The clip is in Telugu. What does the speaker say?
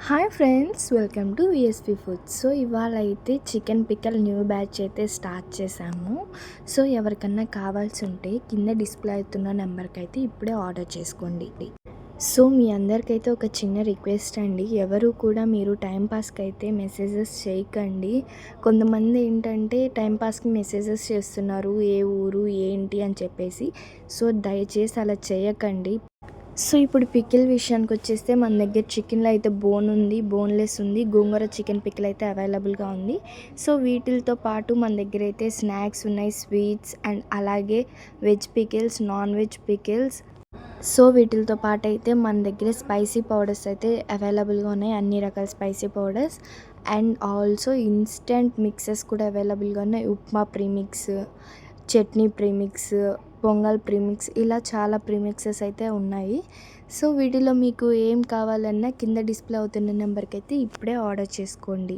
Hi friends, welcome to VSP foods. So ఇవాళ అయితే చికెన్ పిక్కల్ న్యూ బ్యాచ్ అయితే స్టార్ట్ చేశాము. సో ఎవరికన్నా కావాల్సి ఉంటే కింద డిస్ప్లే అవుతున్న నెంబర్కి అయితే ఇప్పుడే ఆర్డర్ చేసుకోండి. సో మీ అందరికైతే ఒక చిన్న రిక్వెస్ట్ అండి, ఎవరు కూడా మీరు టైంపాస్కి అయితే మెసేజెస్ చేయకండి. కొంతమంది ఏంటంటే టైంపాస్కి మెసేజెస్ చేస్తున్నారు, ఏ ఊరు ఏంటి అని చెప్పేసి. సో దయచేసి అలా చేయకండి. సో ఇప్పుడు పికిల్ విషయానికి వచ్చేస్తే మన దగ్గర చికెన్లో అయితే బోన్ ఉంది, బోన్లెస్ ఉంది, గోంగూర చికెన్ పికిల్ అయితే అవైలబుల్గా ఉంది. సో వీటితో పాటు మన దగ్గర అయితే స్నాక్స్ ఉన్నాయి, స్వీట్స్ అండ్ అలాగే veg pickles, non veg pickles. So వీటితో పాటు అయితే మన దగ్గర స్పైసీ పౌడర్స్ అయితే అవైలబుల్గా ఉన్నాయి, అన్ని రకాల spicy powders and also instant mixes కూడా అవైలబుల్గా ఉన్నాయి. Upma premix, chutney premix, pongal premix, ఇలా చాలా ప్రీమిక్సెస్ అయితే ఉన్నాయి. సో వీటిలో మీకు ఏం కావాలన్నా కింద డిస్ప్లే అవుతున్న నెంబర్కి అయితే ఇప్పుడే ఆర్డర్ చేసుకోండి.